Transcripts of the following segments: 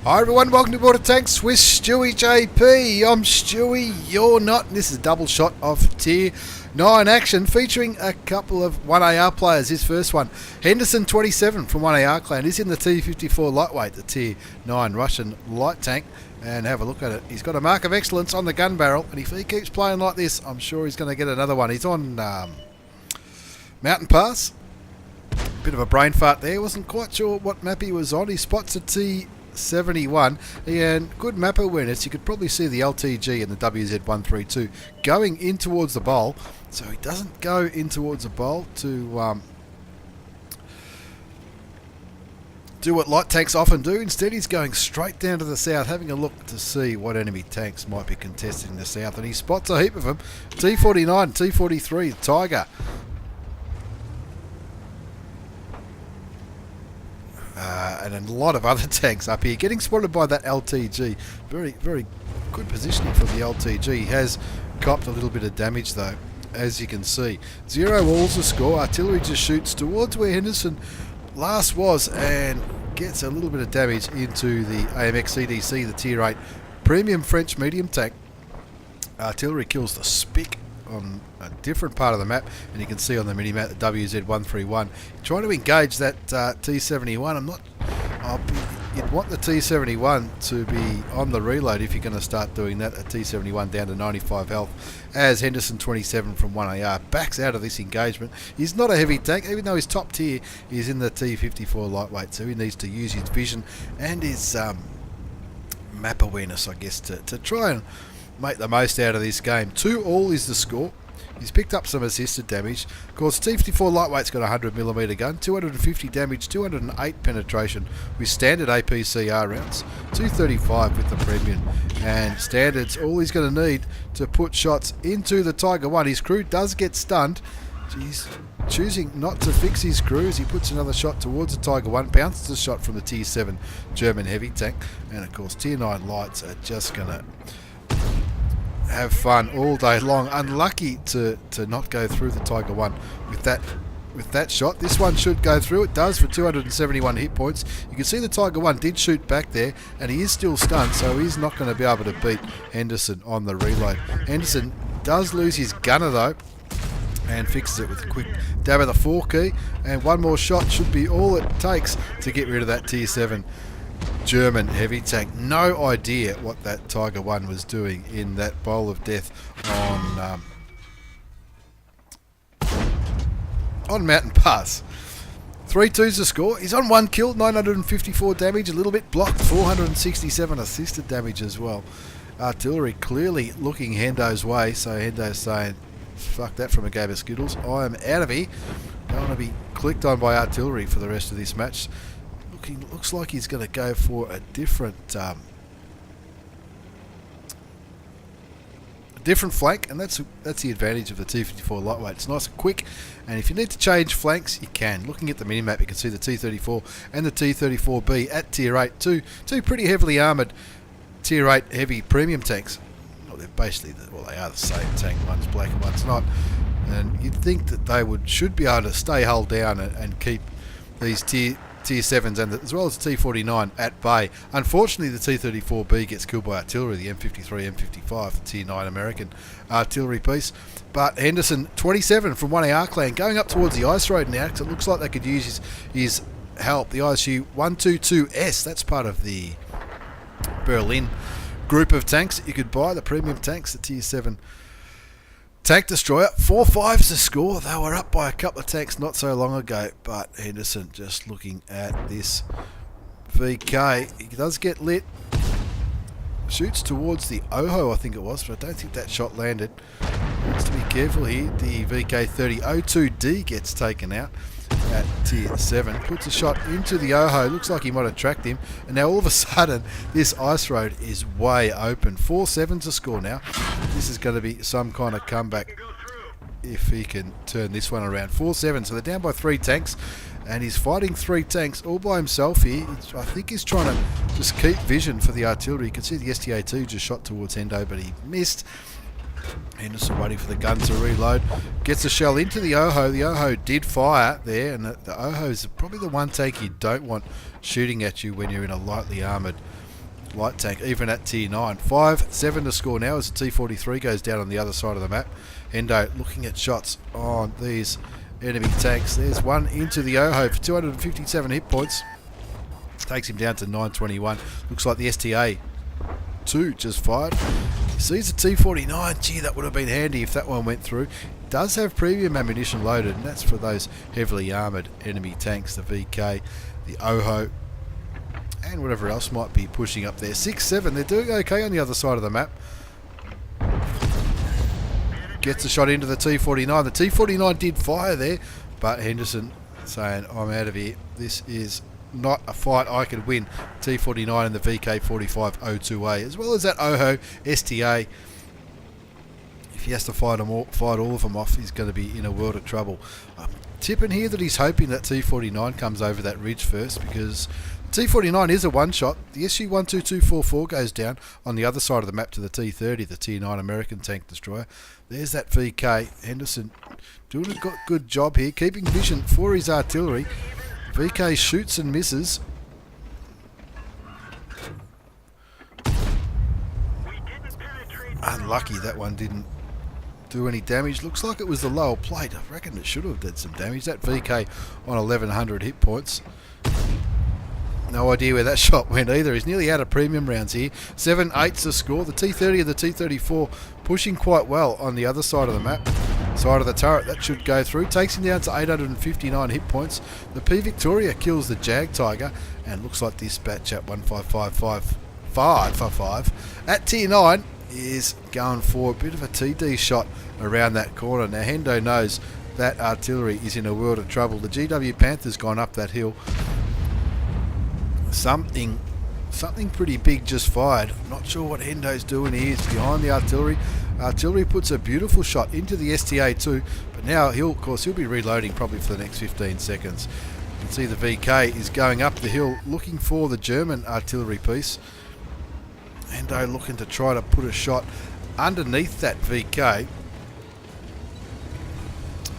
Hi everyone, welcome to Border Tanks with stewiejp. I'm Stewie, you're not. This is a double shot of Tier 9 action featuring a couple of 1AR players. His first one, Henderson 27 from 1AR clan, is in the T54 Lightweight, the Tier 9 Russian light tank. And have a look at it. He's got a mark of excellence on the gun barrel, and if he keeps playing like this, I'm sure he's going to get another one. He's on Mountain Pass. Bit of a brain fart there. Wasn't quite sure what map he was on. He spots a T71 and good map awareness. You could probably see the LTG and the WZ132 going in towards the bowl, so he doesn't go in towards the bowl to do what light tanks often do. Instead, he's going straight down to the south, having a look to see what enemy tanks might be contested in the south, and he spots a heap of them. T49, T43, Tiger. And a lot of other tanks up here. Getting spotted by that LTG. Very, very good positioning from the LTG. He has copped a little bit of damage though, as you can see. 0 all's the score. Artillery just shoots towards where Henderson last was and gets a little bit of damage into the AMX CDC, the Tier 8 premium French medium tank. Artillery kills the spick on a different part of the map, and you can see on the mini-map the WZ131 trying to engage that T71. You'd want the T71 to be on the reload if you're going to start doing that. A T71 down to 95 health as Henderson 27 from 1AR backs out of this engagement. He's not a heavy tank, even though his top tier is in the T54 Lightweight, so he needs to use his vision and his map awareness, I guess, to try and make the most out of this game. 2-all is the score. He's picked up some assisted damage. Of course, T54 Lightweight's got a 100mm gun, 250 damage, 208 penetration with standard APCR rounds, 235 with the premium. And standards, all he's going to need to put shots into the Tiger 1. His crew does get stunned. He's choosing not to fix his crew as he puts another shot towards the Tiger 1, bounces a shot from the Tier 7 German heavy tank. And of course, Tier 9 lights are just going to have fun all day long. Unlucky to not go through the Tiger 1 with that shot. This one should go through. It does for 271 hit points. You can see the Tiger 1 did shoot back there, and he is still stunned, so he's not going to be able to beat Henderson on the reload. Henderson does lose his gunner though, and fixes it with a quick dab of the 4 key, and one more shot should be all it takes to get rid of that Tier 7 German heavy tank. No idea what that Tiger 1 was doing in that bowl of death on Mountain Pass. 3-2's the score. He's on 1 kill, 954 damage, a little bit blocked, 467 assisted damage as well. Artillery clearly looking Hendo's way, so Hendo's saying, fuck that from a game of Skittles. I am out of here. Don't want to be clicked on by artillery for the rest of this match. Looks like he's going to go for a different flank, and that's the advantage of the T54 Lightweight. It's nice and quick, and if you need to change flanks, you can. Looking at the minimap, you can see the T34 and the T34B at Tier 8, two pretty heavily armoured Tier 8 heavy premium tanks. Well, they're basically they are the same tank. One's black and one's not, and you'd think that they should be able to stay hull down and keep these Tier 7s and as well as the T49 at bay. Unfortunately, the T34B gets killed by artillery, the M53, M55, the Tier 9 American artillery piece. But Henderson 27 from 1AR clan going up towards the ice road now, because it looks like they could use his help. The ISU 122S, that's part of the Berlin group of tanks that you could buy, the premium tanks, the Tier 7 tank destroyer. 4-5's the score. They were up by a couple of tanks not so long ago, but Henderson just looking at this VK. He does get lit. Shoots towards the Oho, I think it was, but I don't think that shot landed. Needs to be careful here. The VK3002D gets taken out at Tier 7. Puts a shot into the Oho. Looks like he might have tracked him. And now all of a sudden, this ice road is way open. 4-7's the score now. This is going to be some kind of comeback if he can turn this one around. 4-7, so they're down by 3 tanks. And he's fighting 3 tanks all by himself here. I think he's trying to just keep vision for the artillery. You can see the STA2 just shot towards Hendo, but he missed. Henderson waiting for the gun to reload. Gets a shell into the Oho. The Oho did fire there, and the Oho is probably the one tank you don't want shooting at you when you're in a lightly armoured light tank, even at tier 9. 5-7 to score now as the T43 goes down on the other side of the map. Hendo looking at shots on these enemy tanks. There's one into the Oho for 257 hit points. Takes him down to 921. Looks like the STA-2 just fired. He sees the T49. Gee, that would have been handy if that one went through. It does have premium ammunition loaded, and that's for those heavily armoured enemy tanks, the VK, the Oho, and whatever else might be pushing up there. 6-7, they're doing okay on the other side of the map. Gets a shot into the T49. The T49 did fire there, but Henderson saying, I'm out of here. This is not a fight I could win. T49 and the VK4502A, as well as that Oho STA. If he has to fight all of them off, he's going to be in a world of trouble. Tipping here that he's hoping that T49 comes over that ridge first, because T49 is a one-shot. The SU-12244 goes down on the other side of the map to the T30, the Tier 9 American tank destroyer. There's that VK. Henderson doing a good job here, keeping vision for his artillery. VK shoots and misses. Unlucky that one didn't do any damage. Looks like it was the lower plate. I reckon it should have did some damage. That VK on 1100 hit points. No idea where that shot went either. He's nearly out of premium rounds here. 7-8's the score. The T30 and the T34 pushing quite well on the other side of the map. Side of the turret, that should go through. Takes him down to 859 hit points. The P Victoria kills the Jag Tiger, and looks like Dispatch at 15555 at tier 9 is going for a bit of a TD shot around that corner. Now Hendo knows that artillery is in a world of trouble. The GW Panther's gone up that hill. Something pretty big just fired. I'm not sure what Hendo's doing here. He's behind the artillery. Artillery puts a beautiful shot into the STA-2, but now he'll be reloading probably for the next 15 seconds. You can see the VK is going up the hill looking for the German artillery piece. Hendo looking to try to put a shot underneath that VK.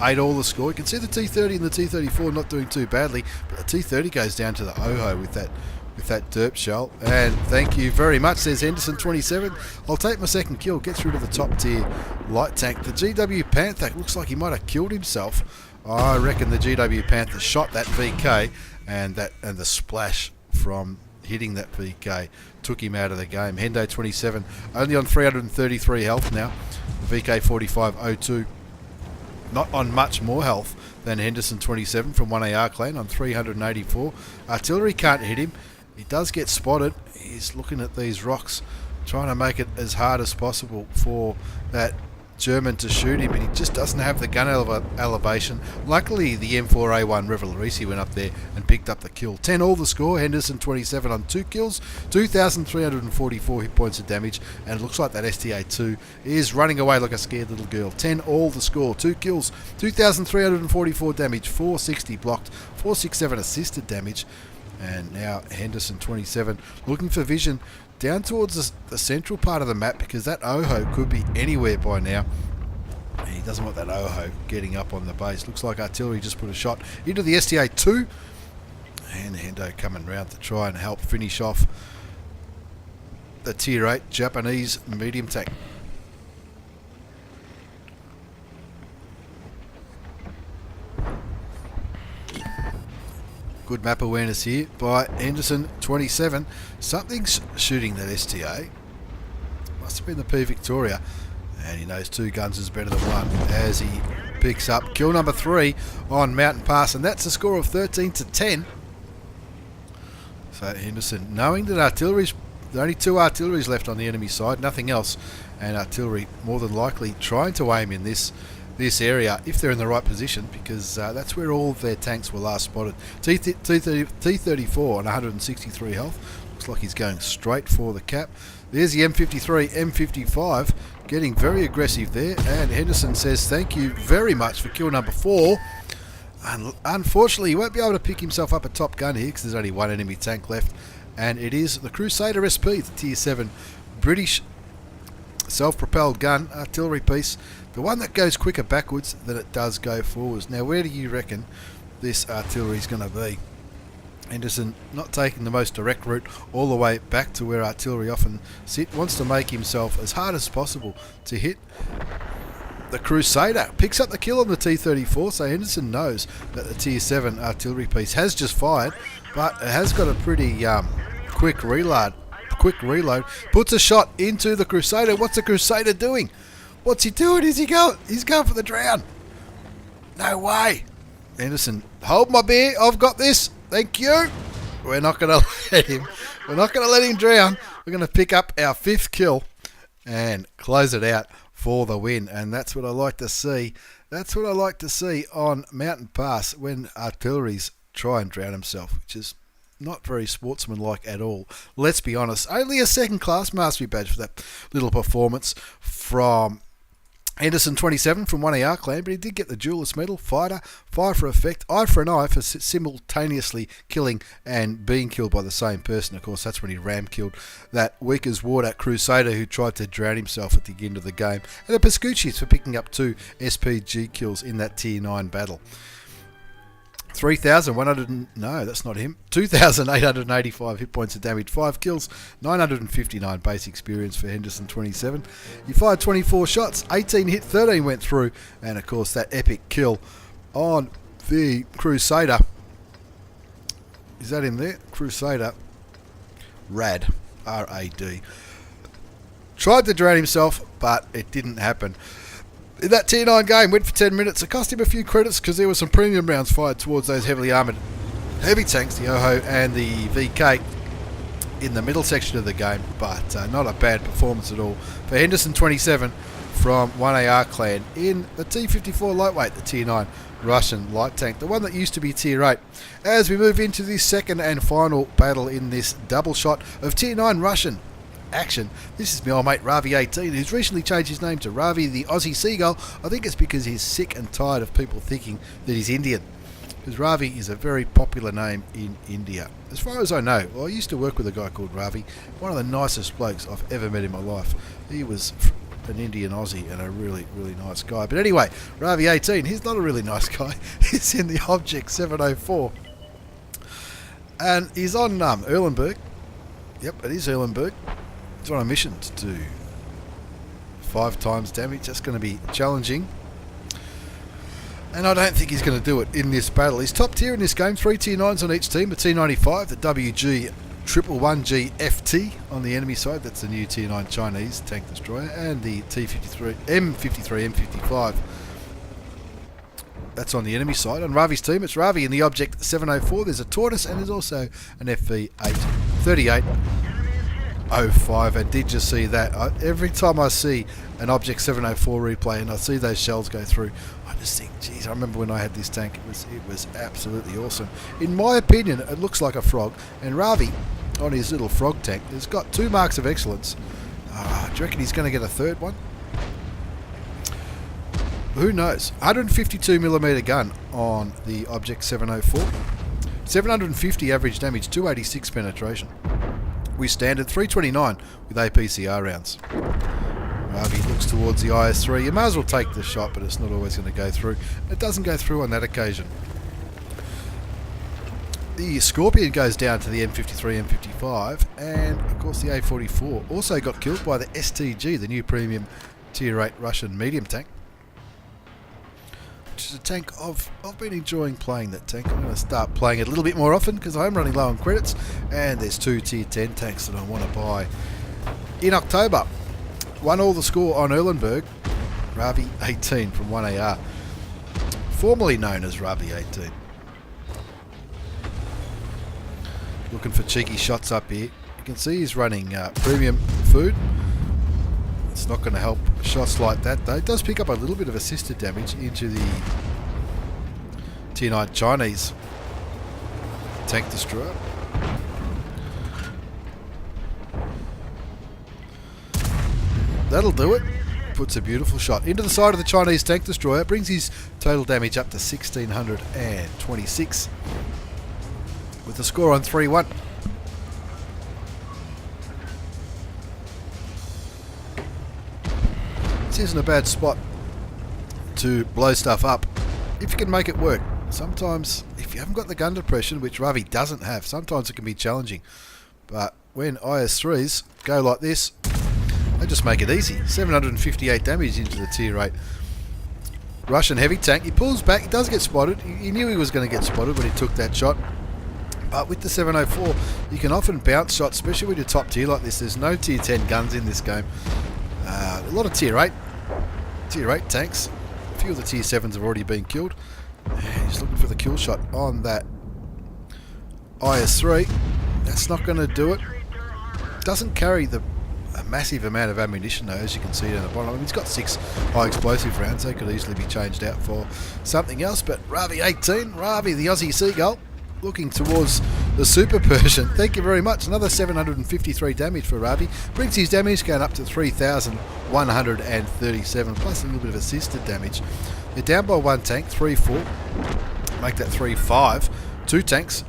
8 all the score. You can see the T30 and the T34 not doing too badly, but the T30 goes down to the Oho with that derp shell. And thank you very much, says Henderson 27. I'll take my second kill. Gets rid of the top tier light tank. The GW Panther looks like he might have killed himself. I reckon the GW Panther shot that VK, and the splash from hitting that VK took him out of the game. Hendo 27 only on 333 health now. The VK4502 not on much more health than Henderson 27 from 1AR clan on 384. Artillery can't hit him. He does get spotted. He's looking at these rocks, trying to make it as hard as possible for that German to shoot him, but he just doesn't have the gun elevation. Luckily, the M4A1 Revelarici went up there and picked up the kill. 10 all the score. Henderson 27 on 2 kills, 2,344 hit points of damage, and it looks like that STA-2 is running away like a scared little girl. 10 all the score. 2 kills, 2,344 damage, 460 blocked, 467 assisted damage. And now Henderson 27 looking for vision down towards the central part of the map, because that Oho could be anywhere by now. He doesn't want that Oho getting up on the base. Looks like artillery just put a shot into the STA-2, and Hendo coming round to try and help finish off the tier 8 Japanese medium tank. Good map awareness here by Henderson 27. Something's shooting that STA. Must have been the P Victoria. And he knows 2 guns is better than 1 as he picks up kill number 3 on Mountain Pass. And that's a score of 13-10. So Henderson, knowing that there are only 2 artilleries left on the enemy side, nothing else. And artillery more than likely trying to aim in this area if they're in the right position, because that's where all of their tanks were last spotted. T34 on 163 health. Looks like he's going straight for the cap. There's the M53, M55 getting very aggressive there, and Henderson says thank you very much for kill number 4. Unfortunately, he won't be able to pick himself up a top gun here because there's only 1 enemy tank left, and it is the Crusader SP, the tier 7 British self-propelled gun artillery piece. The one that goes quicker backwards than it does go forwards. Now, where do you reckon this artillery is going to be? Henderson not taking the most direct route all the way back to where artillery often sit, wants to make himself as hard as possible to hit the Crusader. Picks up the kill on the T54, so Henderson knows that the Tier 7 artillery piece has just fired, but it has got a pretty quick reload. Puts a shot into the Crusader. What's the Crusader doing? What's he doing? He's going for the drown. No way. Henderson, hold my beer. I've got this. Thank you. We're not going to let him. We're not going to let him drown. We're going to pick up our 5th kill and close it out for the win. And that's what I like to see. That's what I like to see on Mountain Pass when artilleries try and drown himself, which is not very sportsmanlike at all. Let's be honest. Only a 2nd class mastery badge for that little performance from Henderson 27 from 1AR clan, but he did get the duelist medal, fighter, fire for effect, eye for an eye for simultaneously killing and being killed by the same person. Of course, that's when he ram killed that weak as water Crusader who tried to drown himself at the end of the game. And the Pascucci's for picking up 2 SPG kills in that Tier 9 battle. 3,100, no, that's not him. 2,885 hit points of damage, 5 kills, 959 base experience for Henderson 27. He fired 24 shots, 18 hit, 13 went through, and of course that epic kill on the Crusader. Is that him there? Crusader. Rad. R-A-D. Tried to drown himself, but it didn't happen. In that Tier 9 game, went for 10 minutes. It cost him a few credits because there were some premium rounds fired towards those heavily armoured heavy tanks, the OHO and the VK, in the middle section of the game, but not a bad performance at all for Henderson 27 from 1AR clan in the T54 Lightweight, the Tier 9 Russian light tank, the one that used to be Tier 8. As we move into the second and final battle in this double shot of Tier 9 Russian action. This is my old mate Ravvi 18, who's recently changed his name to Ravvi the Aussie Seagull. I think it's because he's sick and tired of people thinking that he's Indian, because Ravvi is a very popular name in India. As far as I know, well, I used to work with a guy called Ravvi, one of the nicest blokes I've ever met in my life. He was an Indian Aussie and a really, really nice guy. But anyway, Ravvi 18, he's not a really nice guy. He's in the Object 704. And he's on Erlenberg. Yep, it is Erlenberg. He's on a mission to do 5 times damage. That's going to be challenging. And I don't think he's going to do it in this battle. He's top tier in this game. 3 Tier 9s on each team. The T95, the WG111G FT on the enemy side. That's the new Tier 9 Chinese tank destroyer. And the T53 M55. That's on the enemy side. On Ravvi's team, it's Ravvi in the Object 704. There's a Tortoise and there's also an FV838. 05, and did you see that? Every time I see an Object 704 replay and I see those shells go through, I just think, geez, I remember when I had this tank, it was absolutely awesome. In my opinion, it looks like a frog, and Ravvi, on his little frog tank, has got 2 marks of excellence. Do you reckon he's going to get a 3rd one? Who knows? 152mm gun on the Object 704. 750 average damage, 286 penetration. We stand at 329 with APCR rounds. Ravvi looks towards the IS-3. You may as well take the shot, but it's not always going to go through. It doesn't go through on that occasion. The Scorpion goes down to the M53, M55, and of course the A44 also got killed by the STG, the new premium Tier 8 Russian medium tank. Which is a tank I've been enjoying playing that tank. I'm going to start playing it a little bit more often because I'm running low on credits, and there's 2 Tier 10 tanks that I want to buy in October. 1-all the score on Erlenberg. Ravvi 18 from 1AR, formerly known as Ravvi 18. Looking for cheeky shots up here. You can see he's running premium food. It's not going to help shots like that though. It does pick up a little bit of assisted damage into the Tier 9 Chinese tank destroyer. That'll do it. Puts a beautiful shot into the side of the Chinese tank destroyer. Brings his total damage up to 1,626 with the score on 3-1. This isn't a bad spot to blow stuff up if you can make it work. Sometimes, if you haven't got the gun depression, which Ravvi doesn't have, sometimes it can be challenging. But when IS-3s go like this, they just make it easy. 758 damage into the tier 8 Russian heavy tank. He pulls back, he does get spotted. He knew he was going to get spotted when he took that shot. But with the 704, you can often bounce shots, especially with your top tier like this. There's no tier 10 guns in this game. A lot of tier 8 tanks. A few of the tier 7s have already been killed. He's looking for the kill shot on that IS-3. That's not going to do it. Doesn't carry a massive amount of ammunition though, as you can see down the bottom. I mean, he's got 6 high explosive rounds. They could easily be changed out for something else. But Ravvi 18, Ravvi the Aussie Seagull, looking towards the Super Persian. Thank you very much. Another 753 damage for Ravvi. Brings his damage going up to 3,137, plus a little bit of assisted damage. They're down by 1 tank, 3-4. Make that 3-5. 2 tanks.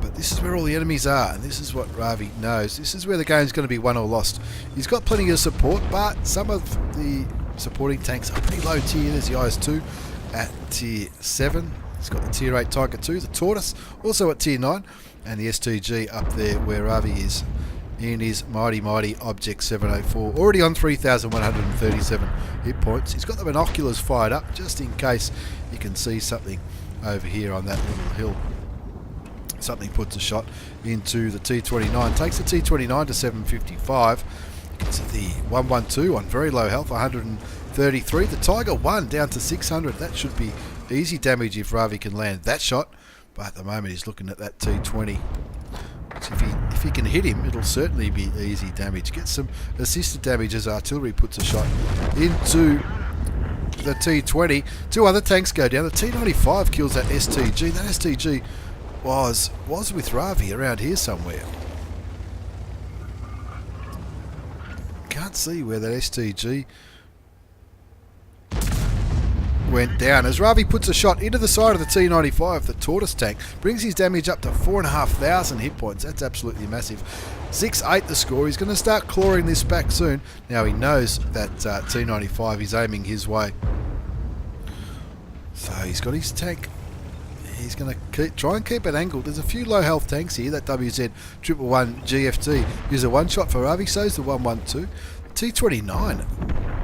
But this is where all the enemies are, and this is what Ravvi knows. This is where the game's going to be won or lost. He's got plenty of support, but some of the supporting tanks are pretty low tier. There's the IS-2 at tier 7. He's got the tier 8 Tiger 2, the Tortoise, also at tier 9, and the STG up there where Ravvi is in his mighty Object 704. Already on 3,137 hit points. He's got the binoculars fired up just in case you can see something over here on that little hill. Something puts a shot into the T29. Takes the T29 to 755. Gets the 112 on very low health, 133. The Tiger 1 down to 600. That should be easy damage if Ravvi can land that shot. But at the moment he's looking at that T20. Which if he can hit him, it'll certainly be easy damage. Gets some assisted damage as artillery puts a shot into the T20. 2 other tanks go down. The T95 kills that STG. That STG was with Ravvi around here somewhere. Can't see where that STG went down. As Ravvi puts a shot into the side of the T95, the Tortoise tank, brings his damage up to 4,500 hit points. That's absolutely massive. 6-8 the score. He's going to start clawing this back soon. Now he knows that T95 is aiming his way. So he's got his tank. He's going to try and keep it angled. There's a few low health tanks here. That WZ111 GFT is a one shot for Ravvi. So is the 112. T29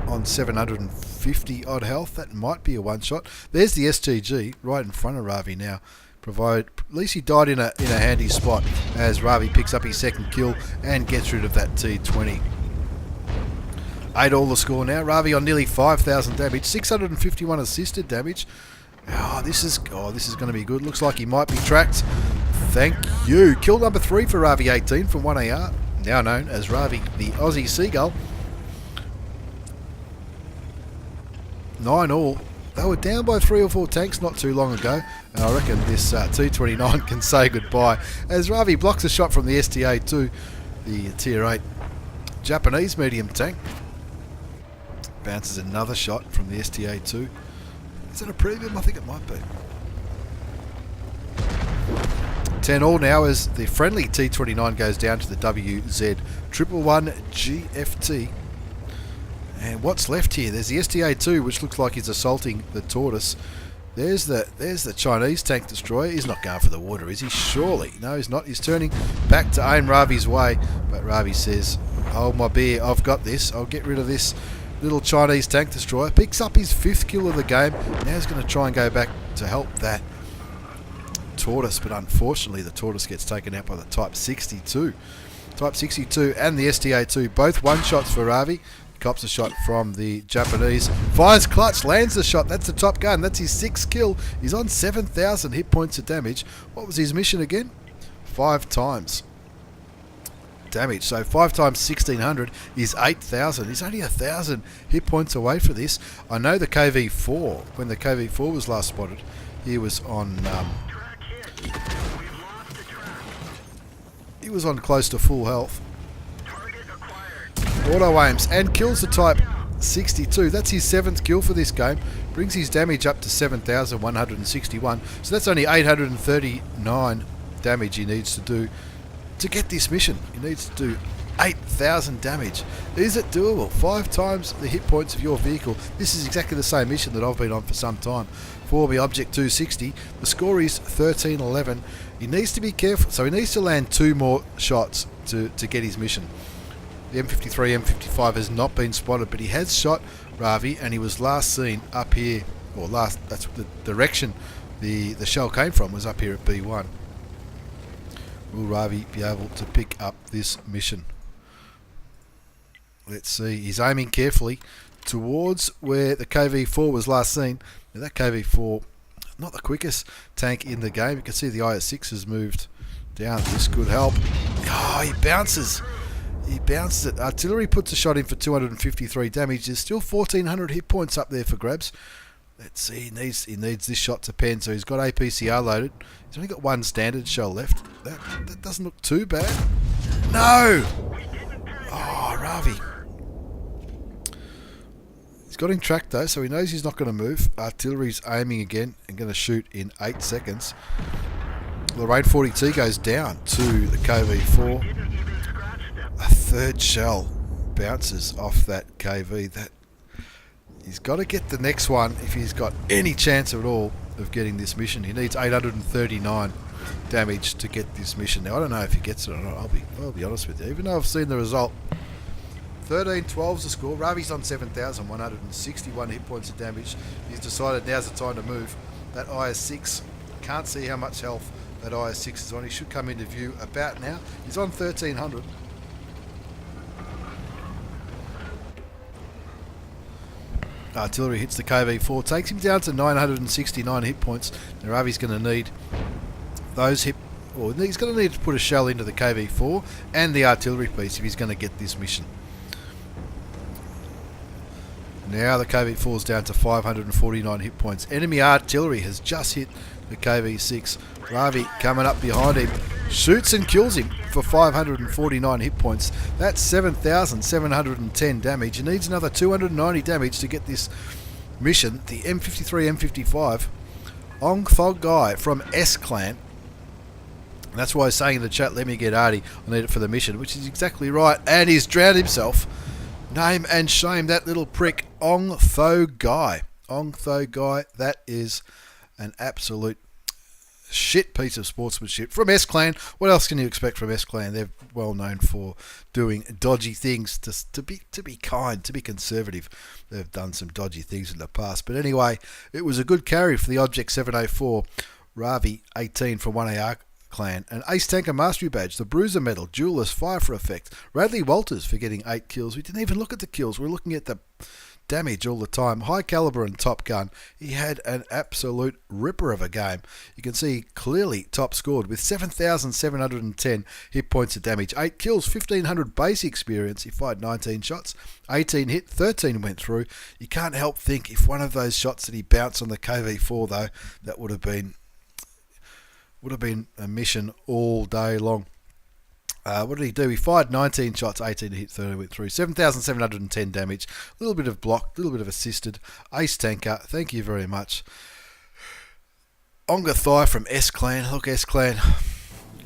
on 750 odd health. That might be a one shot. There's the STG right in front of Ravvi now. At least he died in a handy spot as Ravvi picks up his second kill and gets rid of that T20. 8 all the score now. Ravvi on nearly 5,000 damage. 651 assisted damage. This is going to be good. Looks like he might be tracked. Thank you. Kill number 3 for Ravvi 18 from 1AR, now known as Ravvi the Aussie Seagull. 9 all. They were down by 3 or 4 tanks not too long ago, and I reckon this T29 can say goodbye as Ravvi blocks a shot from the STA2, the tier 8 Japanese medium tank. Bounces another shot from the STA2. Is that a premium? I think it might be. 10 all now as the friendly T29 goes down to the WZ111 GFT. And what's left here? There's the STA2, which looks like he's assaulting the Tortoise. There's the Chinese tank destroyer. He's not going for the water, is he? Surely. No, he's not. He's turning back to aim Ravvi's way. But Ravvi says, hold my beer, I've got this. I'll get rid of this little Chinese tank destroyer. Picks up his 5th kill of the game. Now he's going to try and go back to help that Tortoise, but unfortunately the Tortoise gets taken out by the Type 62. Type 62 and the STA2, both one shots for Ravvi. Cops a shot from the Japanese. Fires clutch, lands the shot. That's the top gun. That's his 6th kill. He's on 7,000 hit points of damage. What was his mission again? 5 times damage. So 5 times 1,600 is 8,000. He's only 1,000 hit points away for this. I know the KV4, when the KV4 was last spotted, he was on close to full health. Auto aims and kills the Type 62. That's his 7th kill for this game. Brings his damage up to 7,161. So that's only 839 damage he needs to do to get this mission. He needs to do 8,000 damage. Is it doable? 5 times the hit points of your vehicle. This is exactly the same mission that I've been on for some time. For the Object 260, the score is 1311. He needs to be careful, so he needs to land 2 more shots to get his mission. The M53, M55 has not been spotted, but he has shot Ravvi, and he was last seen up here, or that's the direction the shell came from, was up here at B1. Will Ravvi be able to pick up this mission? Let's see. He's aiming carefully towards where the KV4 was last seen. Now that KV4, not the quickest tank in the game. You can see the IS-6 has moved down. This could help. Oh, he bounces. He bounces it. Artillery puts a shot in for 253 damage. There's still 1,400 hit points up there for grabs. Let's see. He needs this shot to pen. So he's got APCR loaded. He's only got 1 standard shell left. That doesn't look too bad. No! Oh, Ravvi. He's got him tracked though, so he knows he's not going to move. Artillery's aiming again and going to shoot in 8 seconds. The Rain 40T goes down to the KV4. A 3rd shell bounces off that KV. He's got to get the next one if he's got any chance at all of getting this mission. He needs 839 damage to get this mission. Now I don't know if he gets it or not. I'll be honest with you. Even though I've seen the result. 13-12's the score. Ravvi's on 7,161 hit points of damage. He's decided now's the time to move. That IS-6, can't see how much health that IS-6 is on. He should come into view about now. He's on 1,300. Artillery hits the KV4, takes him down to 969 hit points. Now Ravvi's going to need those he's going to need to put a shell into the KV4 and the artillery piece if he's going to get this mission. Now the KV4 is down to 549 hit points. Enemy artillery has just hit the KV6. Ravvi coming up behind him, shoots and kills him for 549 hit points. That's 7,710 damage. He needs another 290 damage to get this mission. The M53, M55, Ong Thog Guy from S-Clan. And that's why I was saying in the chat, let me get Arty, I need it for the mission, which is exactly right. And he's drowned himself. Name and shame, that little prick, Ong Tho Guy. Ong Tho Guy, that is an absolute shit piece of sportsmanship from S-Clan. What else can you expect from S-Clan? They're well known for doing dodgy things, to be kind, to be conservative. They've done some dodgy things in the past. But anyway, it was a good carry for the Object 704. Ravvi, 18 from 1AR Clan. An Ace Tanker Mastery Badge, the Bruiser Medal, Duelist, Fire for Effect. Radley Walters for getting 8 kills. We didn't even look at the kills. We're looking at the damage all the time. High Caliber and Top Gun. He had an absolute ripper of a game. You can see clearly top scored with 7,710 hit points of damage. 8 kills, 1,500 base experience. He fired 19 shots. 18 hit, 13 went through. You can't help think if one of those shots that he bounced on the KV4 though, that would have been a mission all day long. What did he do? He fired 19 shots, 18 hit, 30 went through. 7,710 damage. A little bit of blocked, a little bit of assisted. Ace Tanker, thank you very much. Onga Thai from S-Clan. Look, S-Clan.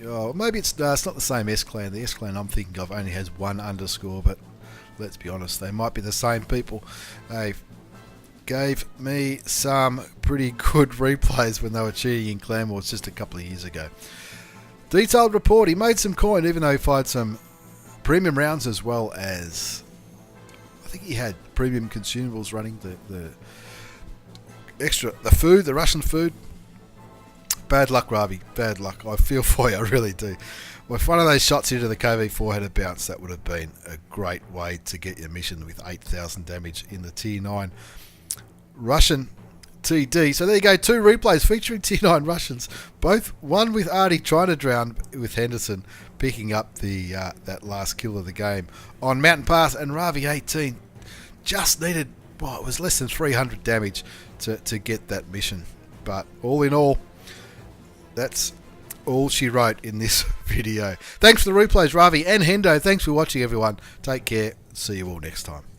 Oh, maybe it's not the same S-Clan. The S-Clan I'm thinking of only has 1 underscore, but let's be honest, they might be the same people. They gave me some pretty good replays when they were cheating in Clan Wars just a couple of years ago. Detailed report, he made some coin even though he fired some premium rounds as well as, I think he had premium consumables running, the food, the Russian food. Bad luck, Ravvi, bad luck. I feel for you, I really do. Well, if one of those shots into the KV4 had a bounce, that would have been a great way to get your mission with 8,000 damage in the Tier 9 Russian TD. So there you go, 2 replays featuring Tier 9 Russians, both one with Arty trying to drown with Henderson picking up the that last kill of the game on Mountain Pass, and Ravvi 18 just needed, well, it was less than 300 damage to get that mission. But all in all, that's all she wrote in this video. Thanks for the replays, Ravvi and Hendo. Thanks for watching, everyone. Take care. See you all next time.